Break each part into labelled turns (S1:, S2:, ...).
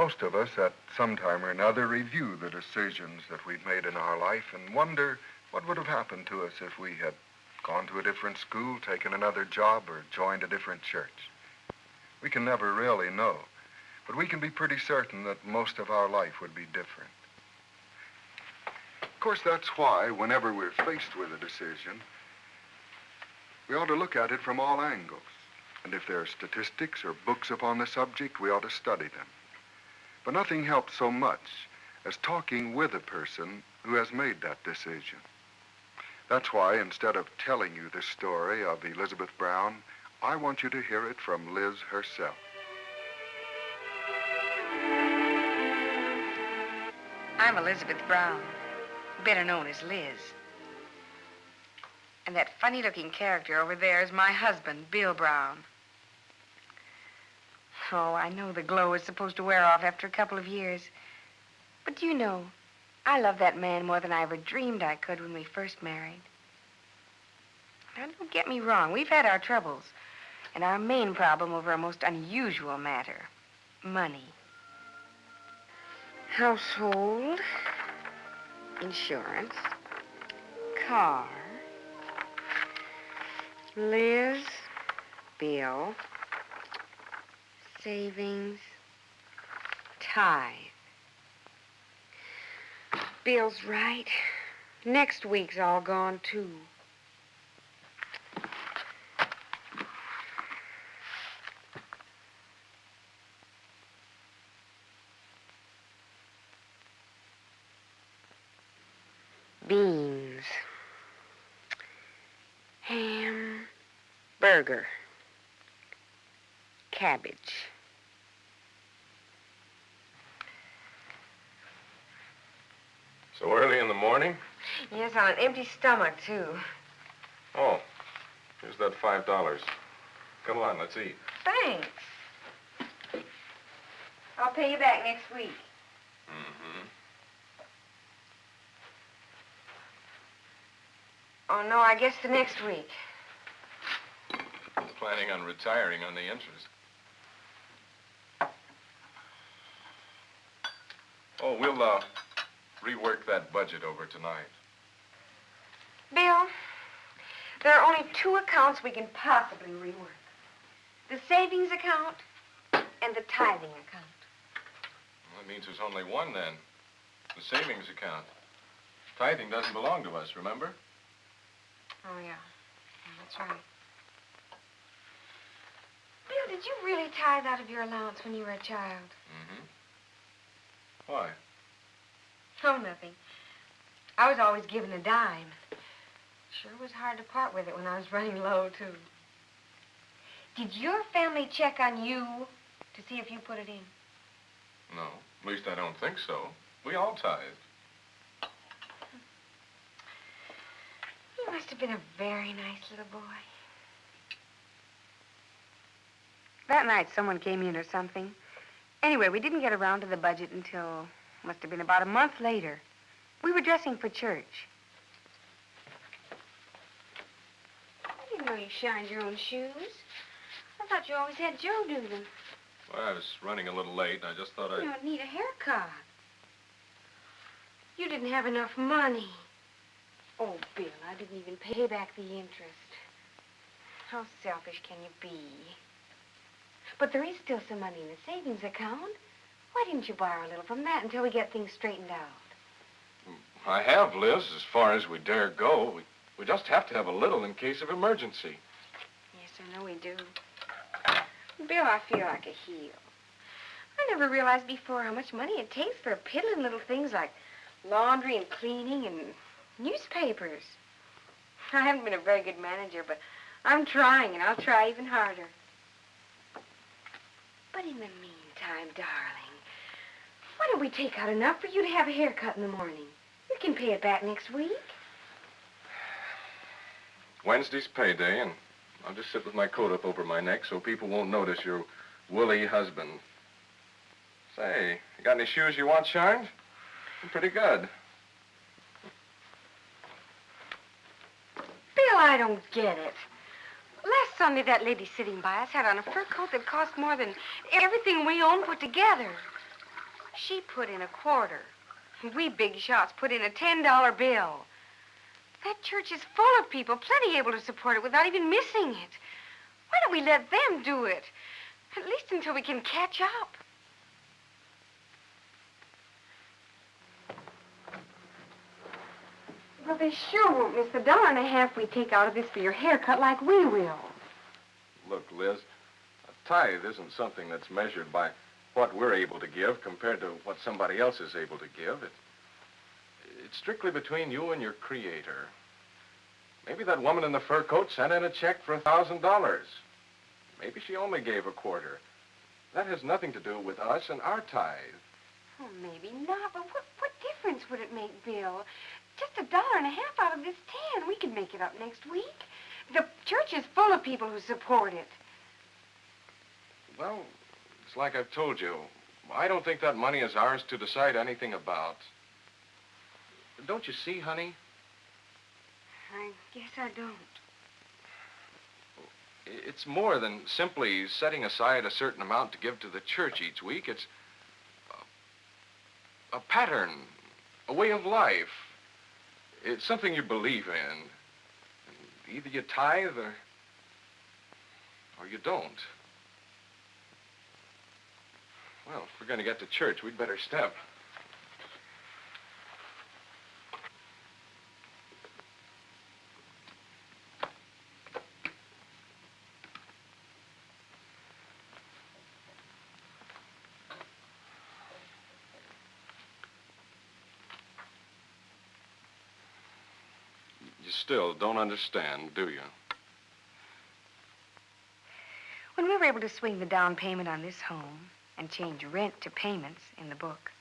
S1: Most of us, at some time or another, review the decisions that we've made in our life and wonder what would have happened to us if we had gone to a different school, taken another job, or joined a different church. We can never really know, but we can be pretty certain that most of our life would be different. Of course, that's why, whenever we're faced with a decision, we ought to look at it from all angles. And if there are statistics or books upon the subject, we ought to study them. But nothing helps so much as talking with a person who has made that decision. That's why, instead of telling you the story of Elizabeth Brown, I want you to hear it from Liz herself.
S2: I'm Elizabeth Brown, better known as Liz. And that funny-looking character over there is my husband, Bill Brown. Oh, I know the glow is supposed to wear off after a couple of years. But do you know, I love that man more than I ever dreamed I could when we first married. Now, don't get me wrong, we've had our troubles. And our main problem over a most unusual matter, money. Household, insurance, car, Liz, Bill, savings, tithe. Bill's right. Next week's all gone, too. Beans. Ham. Burger. Cabbage.
S3: So early in the morning?
S2: Yes, on an empty stomach, too.
S3: Oh, here's that $5. Come on, let's eat.
S2: Thanks. I'll pay you back next week.
S3: Mm-hmm.
S2: Oh, no, I guess the next week.
S3: Planning on retiring on the interest. Oh, we'll, rework that budget over tonight.
S2: Bill, there are only two accounts we can possibly rework. The savings account and the tithing account.
S3: Well, that means there's only one, then. The savings account. Tithing doesn't belong to us, remember?
S2: Oh, yeah. That's right. Bill, did you really tithe out of your allowance when you were a child?
S3: Mm-hmm. Why?
S2: Oh, nothing. I was always given a dime. Sure was hard to part with it when I was running low, too. Did your family check on you to see if you put it in?
S3: No, at least I don't think so. We all tithed.
S2: You must have been a very nice little boy. That night, someone came in or something. Anyway, we didn't get around to the budget until, must have been about a month later. We were dressing for church. I didn't know you shined your own shoes. I thought you always had Joe do them.
S3: Well, I was running a little late, and I just thought
S2: You don't need a haircut. You didn't have enough money. Oh, Bill, I didn't even pay back the interest. How selfish can you be? But there is still some money in the savings account. Why didn't you borrow a little from that until we get things straightened out?
S3: I have, Liz, as far as we dare go. We just have to have a little in case of emergency.
S2: Yes, I know we do. Bill, I feel like a heel. I never realized before how much money it takes for piddling little things like laundry and cleaning and newspapers. I haven't been a very good manager, but I'm trying, and I'll try even harder. But in the meantime, darling, why don't we take out enough for you to have a haircut in the morning? You can pay it back next week.
S3: Wednesday's payday, and I'll just sit with my coat up over my neck so people won't notice your woolly husband. Say, you got any shoes you want shined? They're pretty good.
S2: Bill, I don't get it. Last Sunday, that lady sitting by us had on a fur coat that cost more than everything we own put together. She put in a quarter. We big shots put in a $10 bill. That church is full of people, plenty able to support it without even missing it. Why don't we let them do it? At least until we can catch up. Well, they sure won't miss the $1.50 we take out of this for your haircut like we will.
S3: Look, Liz, a tithe isn't something that's measured by what we're able to give compared to what somebody else is able to give. It's strictly between you and your Creator. Maybe that woman in the fur coat sent in a check for $1,000. Maybe she only gave a quarter. That has nothing to do with us and our tithe.
S2: Oh, maybe not, but what difference would it make, Bill? Just $1.50 out of this 10. We could make it up next week. The church is full of people who support it.
S3: Well, it's like I've told you. I don't think that money is ours to decide anything about. Don't you see, honey?
S2: I guess I don't.
S3: It's more than simply setting aside a certain amount to give to the church each week. It's a pattern, a way of life. It's something you believe in. Either you tithe or you don't. Well, if we're going to get to church, we'd better step. You still don't understand, do you?
S2: When we were able to swing the down payment on this home and change rent to payments in the book,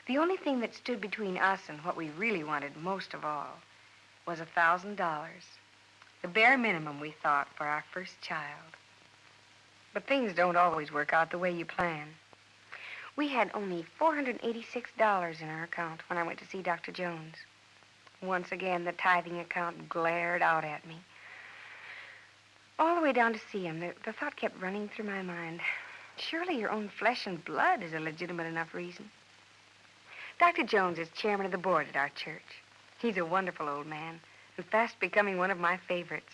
S2: the only thing that stood between us and what we really wanted most of all was $1,000. The bare minimum, we thought, for our first child. But things don't always work out the way you plan. We had only $486 in our account when I went to see Dr. Jones. Once again, the tithing account glared out at me. All the way down to see him, the thought kept running through my mind. Surely your own flesh and blood is a legitimate enough reason. Dr. Jones is chairman of the board at our church. He's a wonderful old man and fast becoming one of my favorites.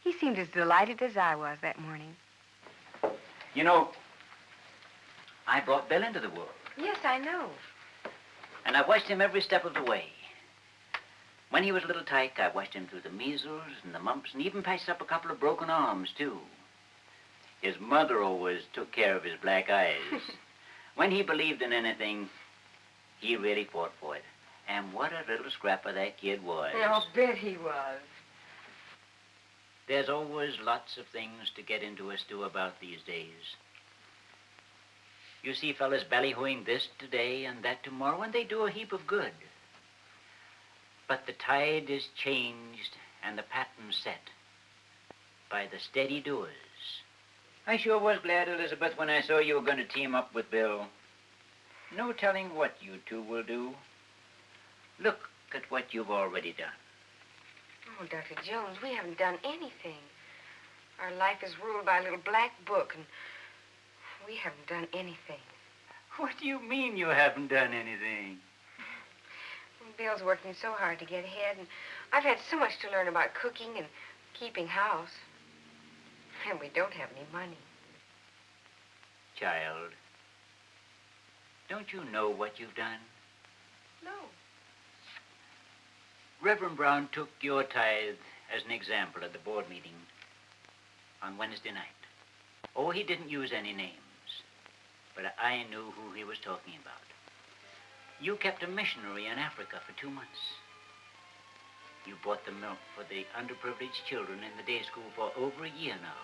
S2: He seemed as delighted as I was that morning.
S4: You know, I brought Bill into the world.
S2: Yes, I know.
S4: And I watched him every step of the way. When he was a little tyke, I watched him through the measles and the mumps and even patched up a couple of broken arms, too. His mother always took care of his black eyes. When he believed in anything, he really fought for it. And what a little scrapper that kid was.
S2: I'll bet he was.
S4: There's always lots of things to get into a stew about these days. You see fellas ballyhooing this today and that tomorrow, and they do a heap of good. But the tide is changed and the pattern set by the steady doers. I sure was glad, Elizabeth, when I saw you were going to team up with Bill. No telling what you two will do. Look at what you've already done.
S2: Oh, Dr. Jones, we haven't done anything. Our life is ruled by a little black book, and we haven't done anything.
S4: What do you mean you haven't done anything?
S2: Bill's working so hard to get ahead, and I've had so much to learn about cooking and keeping house. And we don't have any money.
S4: Child, don't you know what you've done?
S2: No.
S4: Reverend Brown took your tithe as an example at the board meeting on Wednesday night. Oh, he didn't use any names, but I knew who he was talking about. You kept a missionary in Africa for 2 months. You bought the milk for the underprivileged children in the day school for over a year now.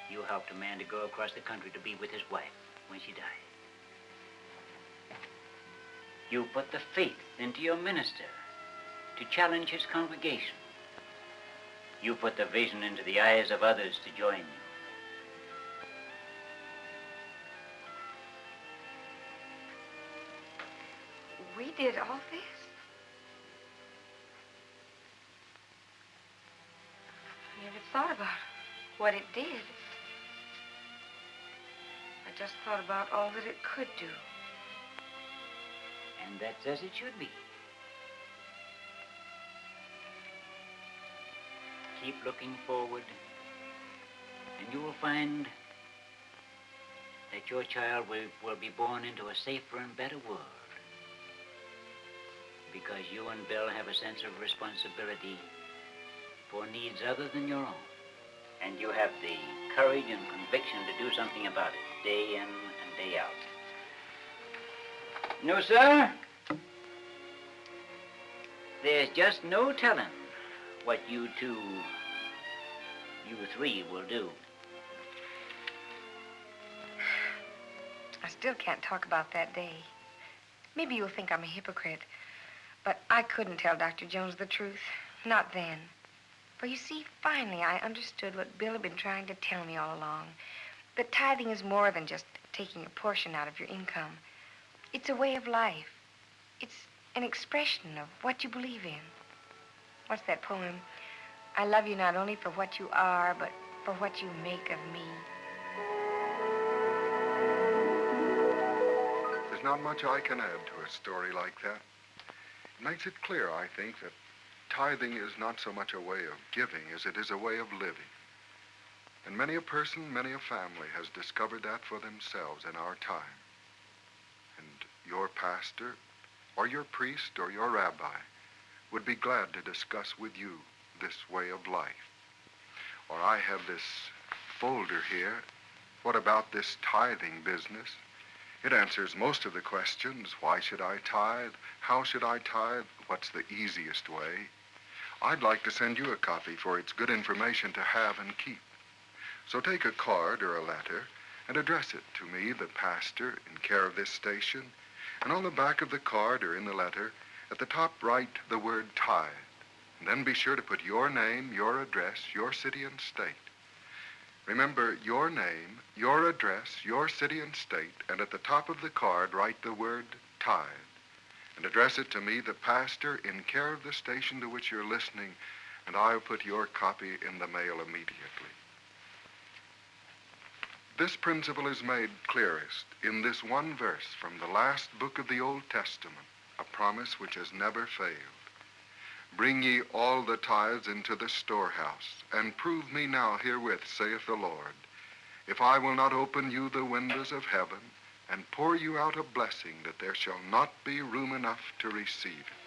S4: You helped a man to go across the country to be with his wife when she died. You put the faith into your minister to challenge his congregation. You put the vision into the eyes of others to join you.
S2: We did all this? I never thought about what it did. I just thought about all that it could do.
S4: And that's as it should be. Keep looking forward, and you will find that your child will be born into a safer and better world. Because you and Bill have a sense of responsibility for needs other than your own. And you have the courage and conviction to do something about it, day in and day out. No, sir. There's just no telling what you three will do.
S2: I still can't talk about that day. Maybe you'll think I'm a hypocrite, but I couldn't tell Dr. Jones the truth. Not then. For you see, finally I understood what Bill had been trying to tell me all along. That tithing is more than just taking a portion out of your income. It's a way of life. It's an expression of what you believe in. What's that poem? I love you not only for what you are, but for what you make of me.
S1: There's not much I can add to a story like that. It makes it clear, I think, that tithing is not so much a way of giving as it is a way of living. And many a person, many a family has discovered that for themselves in our time. And your pastor, or your priest, or your rabbi would be glad to discuss with you this way of life. Or I have this folder here. What about this tithing business? It answers most of the questions. Why should I tithe? How should I tithe? What's the easiest way? I'd like to send you a copy, for it's good information to have and keep. So take a card or a letter and address it to me, the pastor, in care of this station. And on the back of the card or in the letter, at the top write the word tithe. And then be sure to put your name, your address, your city and state. Remember, your name, your address, your city and state, and at the top of the card write the word tithe. And address it to me, the pastor, in care of the station to which you're listening, and I'll put your copy in the mail immediately. This principle is made clearest in this one verse from the last book of the Old Testament, a promise which has never failed. Bring ye all the tithes into the storehouse, and prove me now herewith, saith the Lord, if I will not open you the windows of heaven, and pour you out a blessing that there shall not be room enough to receive it.